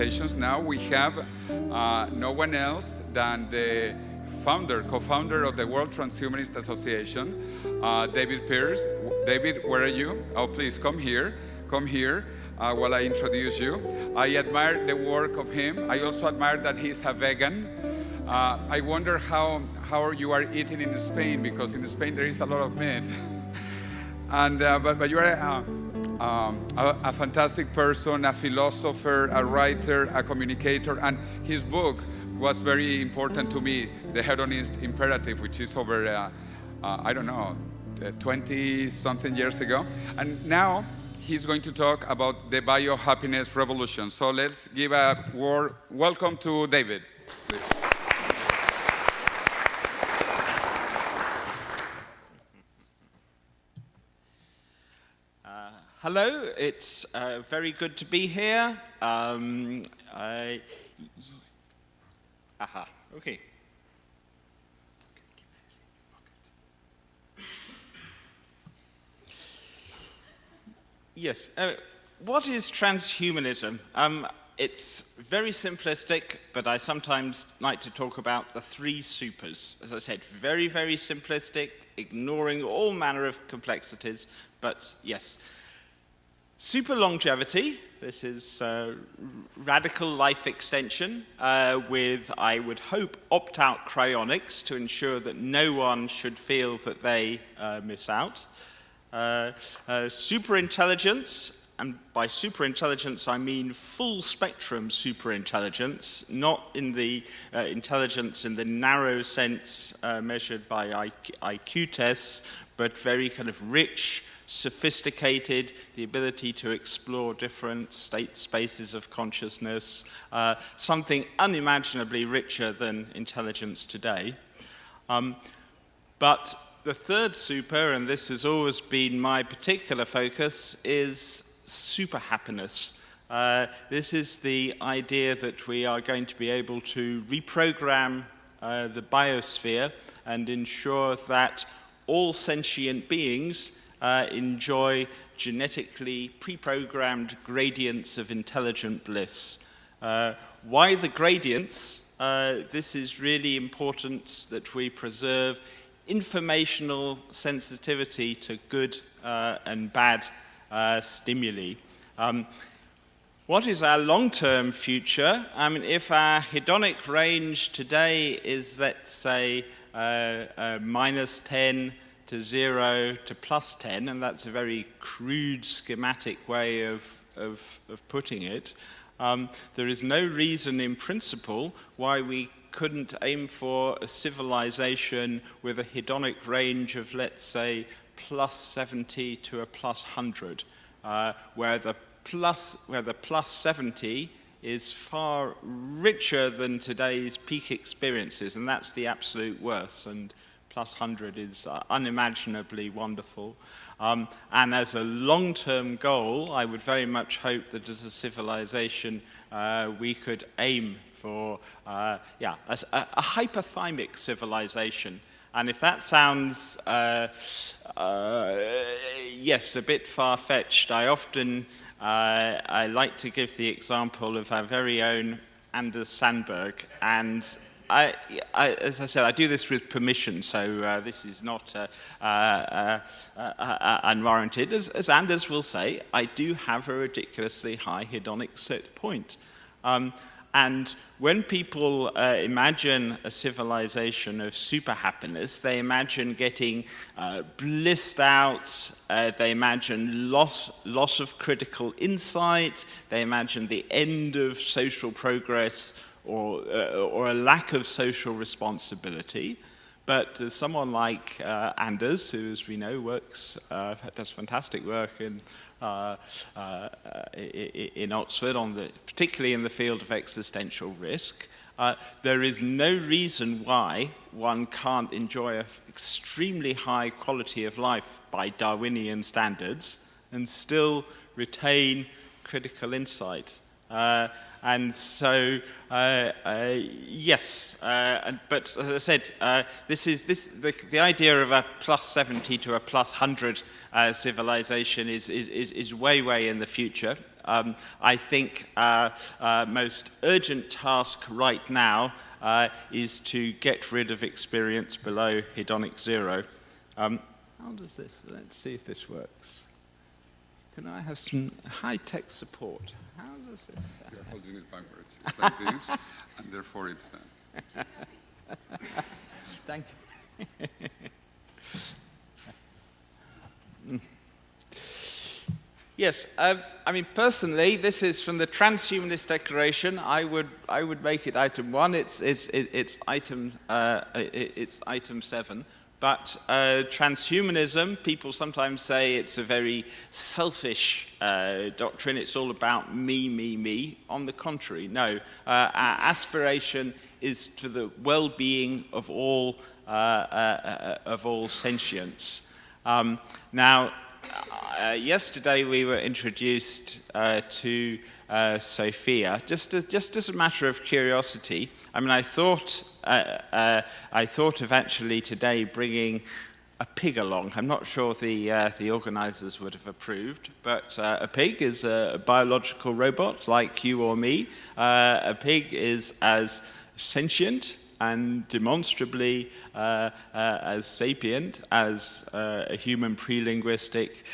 presentations. Now we have no one else than the co-founder of the World Transhumanist Association, David Pearce. David, where are you? Oh, please come here. Come here while I introduce you. I admire the work of him. I also admire that he's a vegan. I wonder how you are eating in Spain, because in Spain there is a lot of meat. And but you are a fantastic person, a philosopher, a writer, a communicator, and his book was very important to me, The Hedonist Imperative, which is over, I don't know, 20-something years ago. And now he's going to talk about the biohappiness revolution. So let's give a warm welcome to David, please. Hello, it's very good to be here. Okay. Yes, what is transhumanism? It's very simplistic, but I sometimes like to talk about the three supers. As I said, very, very simplistic, ignoring all manner of complexities, but yes. Super longevity, this is radical life extension with, I would hope, opt-out cryonics to ensure that no one should feel that they miss out. Superintelligence, and by superintelligence I mean full spectrum superintelligence, not in the intelligence in the narrow sense measured by IQ tests, but very kind of rich, sophisticated, the ability to explore different state spaces of consciousness, something unimaginably richer than intelligence today. But the third super, and this has always been my particular focus, is super happiness. This is the idea that we are going to be able to reprogram the biosphere and ensure that all sentient beings enjoy genetically pre-programmed gradients of intelligent bliss. Why the gradients? This is really important that we preserve informational sensitivity to good and bad stimuli. What is our long-term future? I mean, if our hedonic range today is, let's say, -10 to 0 to +10, and that's a very crude schematic way of putting it, there is no reason in principle why we couldn't aim for a civilization with a hedonic range of, let's say, +70 to a +100, where the +70 is far richer than today's peak experiences, and that's the absolute worst, and +100 is unimaginably wonderful. And as a long-term goal, I would very much hope that as a civilization we could aim for a hyperthymic civilization. And if that sounds, yes, a bit far-fetched, I like to give the example of our very own Anders Sandberg. And as I said, I do this with permission, so this is not unwarranted. As Anders will say, I do have a ridiculously high hedonic set point. And when people imagine a civilization of super happiness, they imagine getting blissed out, they imagine loss of critical insight, they imagine the end of social progress, or a lack of social responsibility. But someone like Anders, who, as we know, does fantastic work in Oxford, particularly in the field of existential risk, there is no reason why one can't enjoy an extremely high quality of life by Darwinian standards and still retain critical insight. And so, yes, but as I said, the idea of a +70 to a +100 civilization is way in the future. I think most urgent task right now is to get rid of experience below hedonic zero. How does this? Let's see if this works. Can I have some high-tech support? How does this? You're holding it backwards. It's like this, and therefore it's done. Thank you. Yes, I mean, personally, this is from the Transhumanist Declaration. I would make it item 1. It's item 7. But transhumanism, people sometimes say it's a very selfish doctrine. It's all about me, me, me. On the contrary, no. Our aspiration is to the well-being of all sentience. Now, yesterday we were introduced to Sophia, just as a matter of curiosity. I mean, I thought of actually today bringing a pig along. I'm not sure the organizers would have approved, but a pig is a biological robot like you or me. A pig is as sentient and demonstrably as sapient as a human pre-linguistic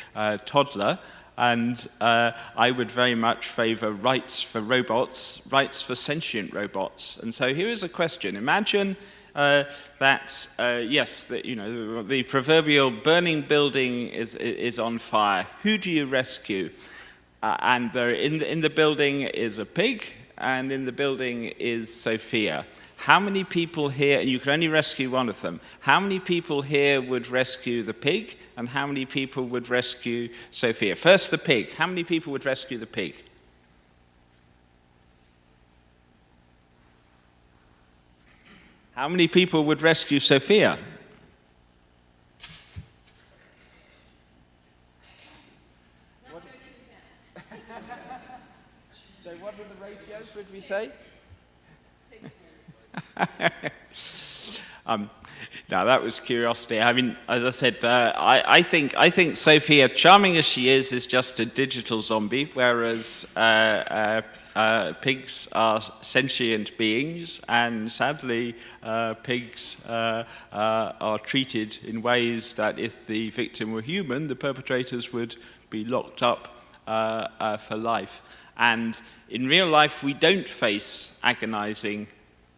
toddler. And I would very much favor rights for robots, rights for sentient robots. And so here is a question. Imagine that, yes, the proverbial burning building is on fire. Who do you rescue? And in the building is a pig, and in the building is Sophia. How many people here, and you can only rescue one of them, how many people here would rescue the pig, and how many people would rescue Sophia? First, the pig. How many people would rescue the pig? How many people would rescue Sophia? So what are the ratios, would we say? Now that was curiosity. I mean, as I said, I think Sophia, charming as she is just a digital zombie, whereas pigs are sentient beings, and sadly, pigs are treated in ways that if the victim were human, the perpetrators would be locked up for life. And in real life, we don't face agonizing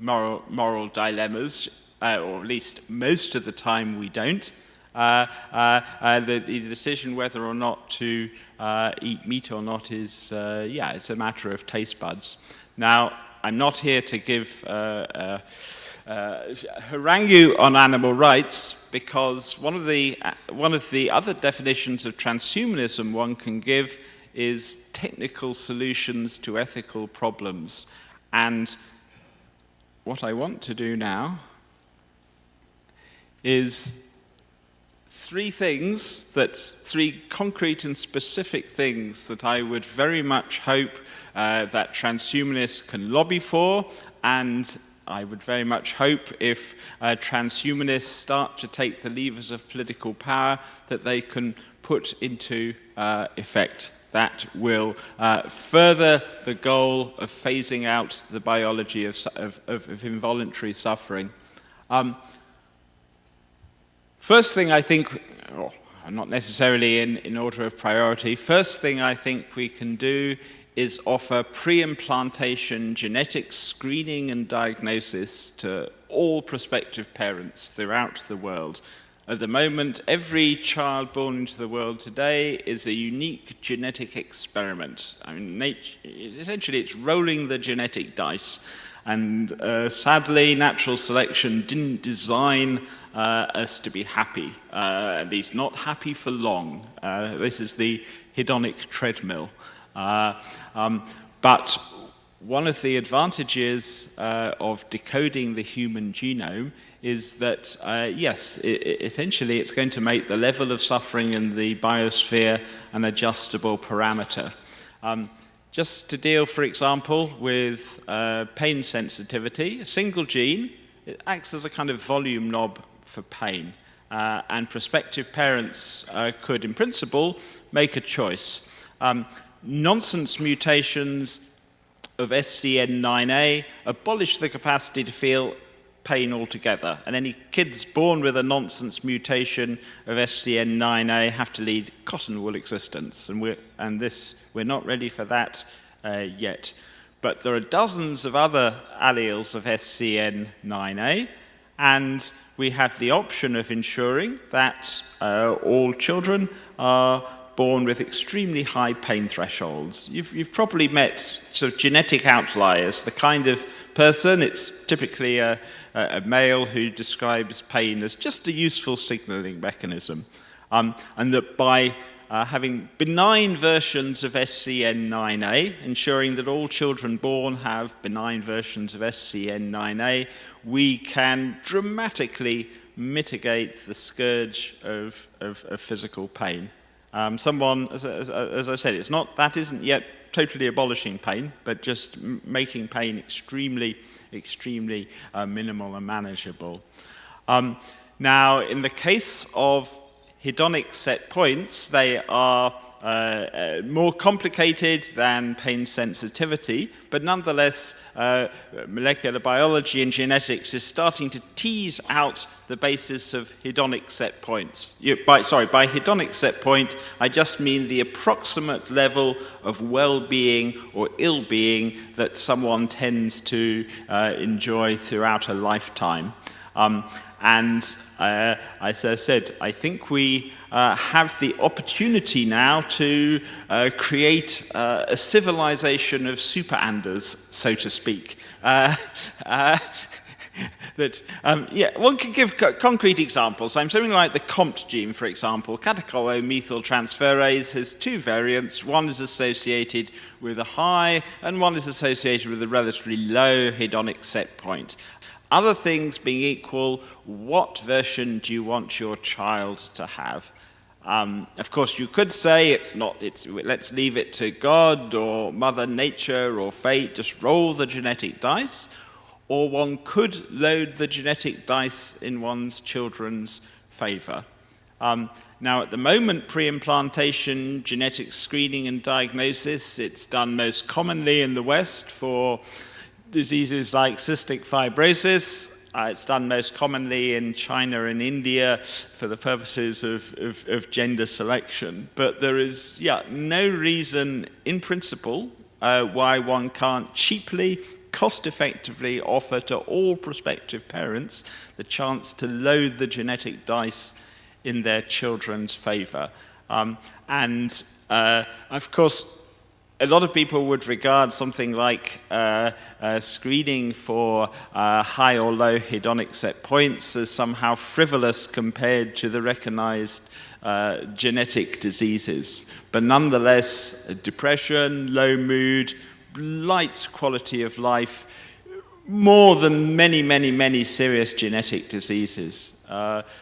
moral dilemmas, or at least most of the time we don't. The decision whether or not to eat meat or not is, it's a matter of taste buds. Now, I'm not here to give harangue you on animal rights, because one of the other definitions of transhumanism one can give is technical solutions to ethical problems. And what I want to do now is three concrete and specific things that I would very much hope that transhumanists can lobby for, and I would very much hope if transhumanists start to take the levers of political power that they can put into effect. That will further the goal of phasing out the biology of involuntary suffering. First thing I think, not necessarily in order of priority, first thing I think we can do is offer pre-implantation genetic screening and diagnosis to all prospective parents throughout the world. At the moment, every child born into the world today is a unique genetic experiment. I mean, essentially, it's rolling the genetic dice. And sadly, natural selection didn't design us to be happy, at least not happy for long. This is the hedonic treadmill. But one of the advantages of decoding the human genome is that, essentially it's going to make the level of suffering in the biosphere an adjustable parameter. Just to deal, for example, with pain sensitivity, a single gene, it acts as a kind of volume knob for pain. And prospective parents could, in principle, make a choice. nonsense mutations of SCN9A abolish the capacity to feel pain altogether, and any kids born with a nonsense mutation of SCN9A have to lead cotton wool existence, and we're not ready for that yet. But there are dozens of other alleles of SCN9A, and we have the option of ensuring that all children are born with extremely high pain thresholds. You've probably met sort of genetic outliers, the kind of person, it's typically a male who describes pain as just a useful signaling mechanism. And that by having benign versions of SCN9A, ensuring that all children born have benign versions of SCN9A, we can dramatically mitigate the scourge of physical pain. Someone, as I said, that isn't yet totally abolishing pain, but just making pain extremely minimal and manageable. Now, in the case of hedonic set points, they are more complicated than pain sensitivity, but nonetheless, molecular biology and genetics is starting to tease out the basis of hedonic set points. By hedonic set point, I just mean the approximate level of well-being or ill-being that someone tends to enjoy throughout a lifetime. As I said, I think we have the opportunity now to create a civilization of super-anders, so to speak. One can give concrete examples. Something like the COMT gene, for example. Catechol-O-methyltransferase has two variants. One is associated with a high, and one is associated with a relatively low hedonic set point. Other things being equal, what version do you want your child to have? Of course, you could say let's leave it to God or Mother Nature or fate, just roll the genetic dice. Or one could load the genetic dice in one's children's favor. Now, at the moment, pre-implantation genetic screening and diagnosis, it's done most commonly in the West for diseases like cystic fibrosis. It's done most commonly in China and India for the purposes of gender selection. But there is, no reason in principle why one can't cheaply, cost-effectively offer to all prospective parents the chance to load the genetic dice in their children's favor. Of course, a lot of people would regard something like screening for high or low hedonic set points as somehow frivolous compared to the recognized genetic diseases. But nonetheless, depression, low mood, light quality of life, more than many serious genetic diseases.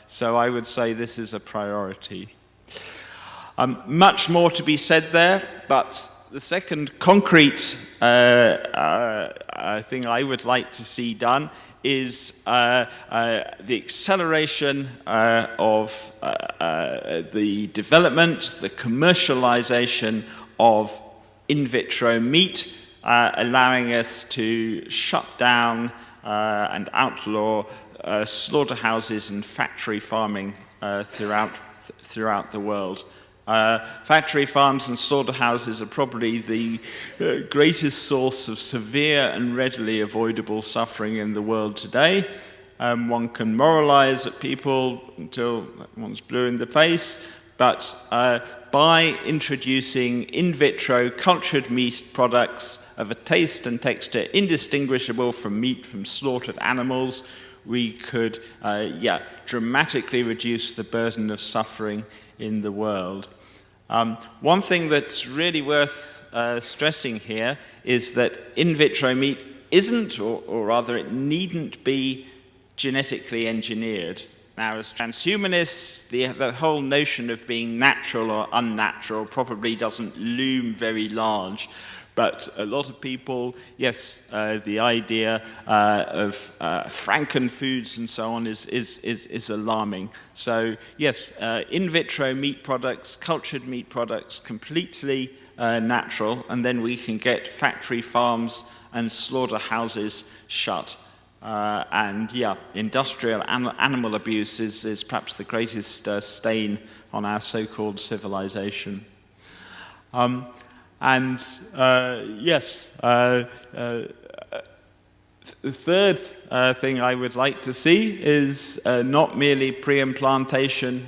So I would say this is a priority. Much more to be said there, but the second concrete thing I would like to see done is the acceleration of the development, the commercialization of in vitro meat, allowing us to shut down and outlaw slaughterhouses and factory farming throughout the world. Factory farms and slaughterhouses are probably the greatest source of severe and readily avoidable suffering in the world today. One can moralize at people until one's blue in the face, but by introducing in vitro cultured meat products of a taste and texture indistinguishable from meat from slaughtered animals, we could dramatically reduce the burden of suffering in the world. One thing that's really worth stressing here is that in vitro meat isn't, or rather it needn't be, genetically engineered. Now, as transhumanists, the whole notion of being natural or unnatural probably doesn't loom very large. But a lot of people, the idea of frankenfoods and so on is alarming. So yes, in vitro meat products, cultured meat products, completely natural, and then we can get factory farms and slaughterhouses shut. And yeah, industrial animal abuse is perhaps the greatest stain on our so-called civilization. Yes, the third thing I would like to see is not merely pre-implantation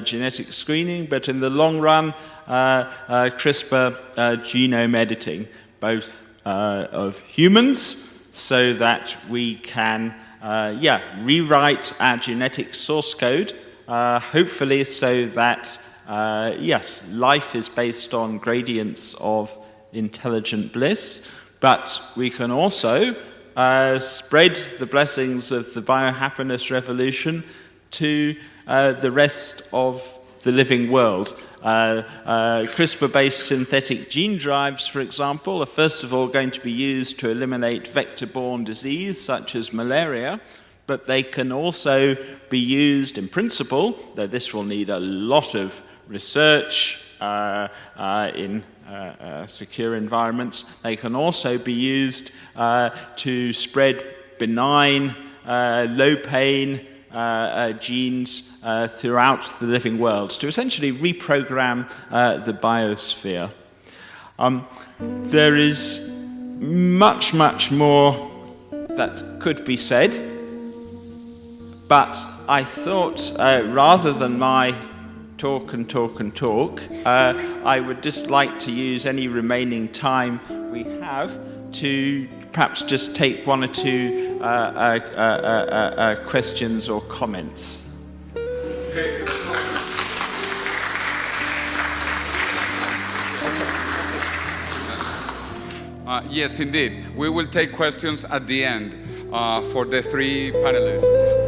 genetic screening, but in the long run, CRISPR genome editing, both of humans, so that we can rewrite our genetic source code, hopefully so that, yes, life is based on gradients of intelligent bliss, but we can also spread the blessings of the biohappiness revolution to the rest of the living world. CRISPR-based synthetic gene drives, for example, are first of all going to be used to eliminate vector-borne disease such as malaria, but they can also be used in principle, though this will need a lot of research in secure environments. They can also be used to spread benign, low-pain genes throughout the living world, to essentially reprogram the biosphere. There is much, much more that could be said, but I thought rather than my talk and talk and talk, I would just like to use any remaining time we have to perhaps just take one or two questions or comments. Okay. Yes, indeed. We will take questions at the end for the three panelists.